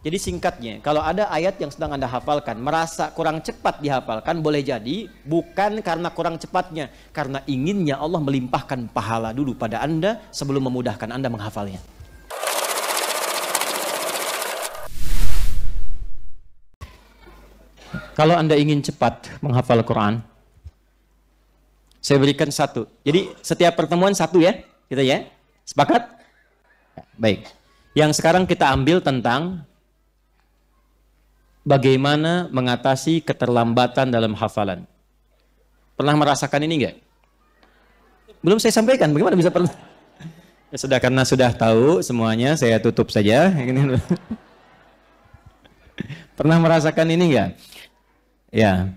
Jadi singkatnya, kalau ada ayat yang sedang Anda hafalkan, merasa kurang cepat dihafalkan, boleh jadi bukan karena kurang cepatnya, karena inginnya Allah melimpahkan pahala dulu pada Anda sebelum memudahkan Anda menghafalnya. Kalau Anda ingin cepat menghafal Quran, saya berikan satu. Jadi setiap pertemuan satu ya, kita ya. Sepakat? Baik. Yang sekarang kita ambil tentang bagaimana mengatasi keterlambatan dalam hafalan. Pernah merasakan ini enggak? Belum saya sampaikan, bagaimana bisa pernah? Ya sudah, karena sudah tahu semuanya, saya tutup saja. Pernah merasakan ini enggak? Ya,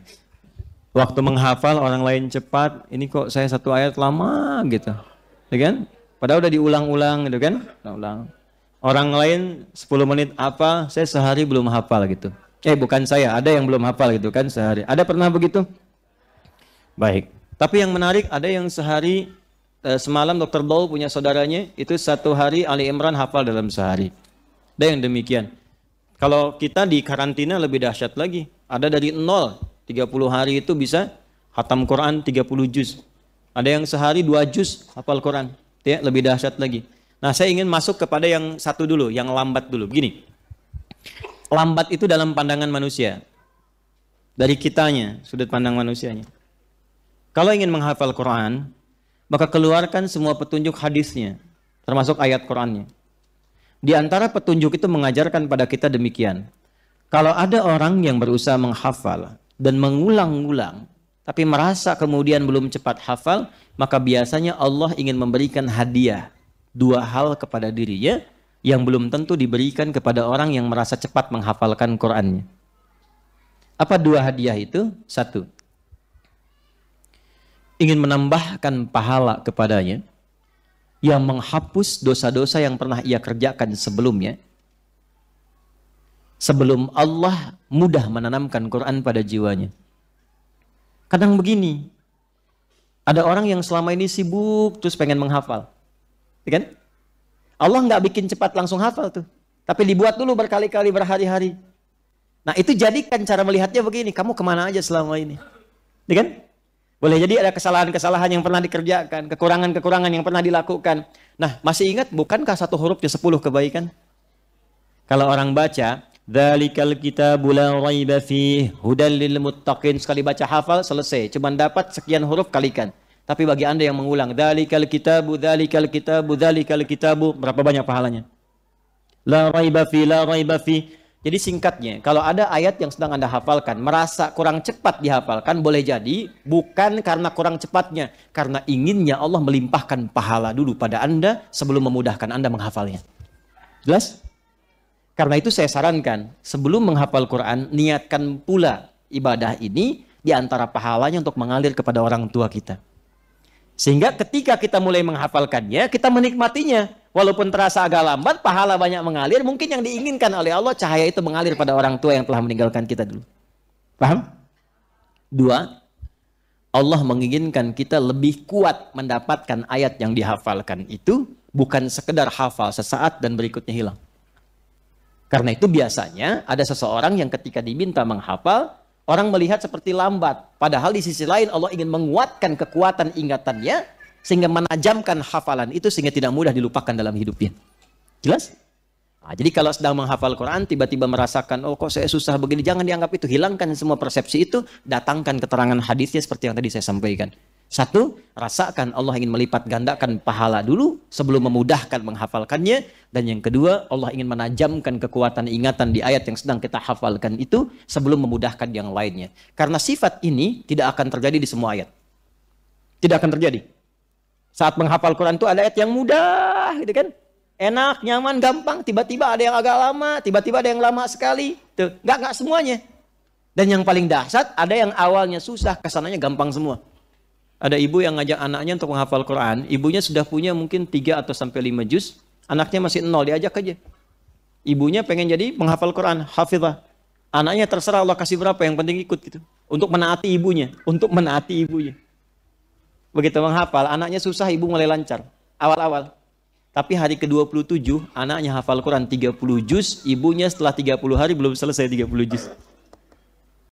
waktu menghafal orang lain cepat, ini kok saya satu ayat lama gitu, ya kan? Padahal udah diulang-ulang gitu kan? Ulang. Orang lain 10 menit apa, saya sehari belum hafal gitu. Bukan saya, ada yang belum hafal gitu kan sehari. Ada pernah begitu? Baik. Tapi yang menarik, ada yang sehari, semalam Dr. Dol punya saudaranya, itu satu hari Ali Imran hafal dalam sehari. Ada yang demikian. Kalau kita di karantina lebih dahsyat lagi. Ada dari 0, 30 hari itu bisa khatam Quran 30 juz. Ada yang sehari 2 juz hafal Quran. Ya, lebih dahsyat lagi. Nah, saya ingin masuk kepada yang satu dulu, yang lambat dulu. Begini. Lambat itu dalam pandangan manusia. Dari kitanya, sudut pandang manusianya. Kalau ingin menghafal Quran, maka keluarkan semua petunjuk hadisnya, termasuk ayat Qurannya. Di antara petunjuk itu mengajarkan pada kita demikian. Kalau ada orang yang berusaha menghafal dan mengulang-ulang, tapi merasa kemudian belum cepat hafal, maka biasanya Allah ingin memberikan hadiah 2 hal kepada dirinya yang belum tentu diberikan kepada orang yang merasa cepat menghafalkan Qur'annya. Apa 2 hadiah itu? 1, ingin menambahkan pahala kepadanya yang menghapus dosa-dosa yang pernah ia kerjakan sebelumnya, sebelum Allah mudah menanamkan Quran pada jiwanya. Kadang begini, ada orang yang selama ini sibuk terus pengen menghafal, ya kan? Allah nggak bikin cepat langsung hafal tuh, tapi dibuat dulu berkali-kali, berhari-hari. Nah, itu jadikan cara melihatnya begini, kamu kemana aja selama ini, ya kan? Boleh jadi ada kesalahan-kesalahan yang pernah dikerjakan, kekurangan-kekurangan yang pernah dilakukan. Nah, masih ingat bukankah 1 hurufnya 10 kebaikan? Kalau orang baca, dzalikal kitabu la raiba fihi hudal lil muttaqin, sekali baca hafal selesai, cuman dapat sekian huruf kalikan. Tapi bagi Anda yang mengulang, dzalikal kitabu, dzalikal kitabu, dzalikal kitabu, berapa banyak pahalanya? La raiba fihi, la raiba fihi. Jadi singkatnya, kalau ada ayat yang sedang Anda hafalkan, merasa kurang cepat dihafalkan, boleh jadi bukan karena kurang cepatnya, karena inginnya Allah melimpahkan pahala dulu pada Anda sebelum memudahkan Anda menghafalnya. Jelas? Karena itu saya sarankan, sebelum menghafal Quran, niatkan pula ibadah ini di antara pahalanya untuk mengalir kepada orang tua kita. Sehingga ketika kita mulai menghafalkannya, kita menikmatinya. Walaupun terasa agak lambat, pahala banyak mengalir, mungkin yang diinginkan oleh Allah, cahaya itu mengalir pada orang tua yang telah meninggalkan kita dulu. Paham? 2, Allah menginginkan kita lebih kuat mendapatkan ayat yang dihafalkan itu, bukan sekedar hafal sesaat dan berikutnya hilang. Karena itu biasanya ada seseorang yang ketika diminta menghafal, orang melihat seperti lambat. Padahal di sisi lain Allah ingin menguatkan kekuatan ingatannya, sehingga menajamkan hafalan itu sehingga tidak mudah dilupakan dalam hidupnya. Jelas? Nah, jadi kalau sedang menghafal Quran, tiba-tiba merasakan, oh kok saya susah begini, jangan dianggap itu. Hilangkan semua persepsi itu, datangkan keterangan hadisnya seperti yang tadi saya sampaikan. 1, rasakan Allah ingin melipat gandakan pahala dulu sebelum memudahkan menghafalkannya. Dan yang kedua, Allah ingin menajamkan kekuatan ingatan di ayat yang sedang kita hafalkan itu sebelum memudahkan yang lainnya. Karena sifat ini tidak akan terjadi di semua ayat. Tidak akan terjadi. Saat menghafal Quran itu ada ayat yang mudah, gitu kan? Enak, nyaman, gampang. Tiba-tiba ada yang agak lama, tiba-tiba ada yang lama sekali. Tuh, nggak semuanya. Dan yang paling dahsyat, ada yang awalnya susah, kesananya gampang semua. Ada ibu yang ngajak anaknya untuk menghafal Quran. Ibunya sudah punya mungkin 3 atau sampai 5 juz. Anaknya masih 0, diajak aja. Ibunya pengen jadi menghafal Quran, hafizah. Anaknya terserah Allah kasih berapa, yang penting ikut gitu. Untuk menaati ibunya, Begitu menghafal, anaknya susah, ibu mulai lancar. Awal-awal. Tapi hari ke-27 anaknya hafal Quran 30 juz, ibunya setelah 30 hari belum selesai 30 juz.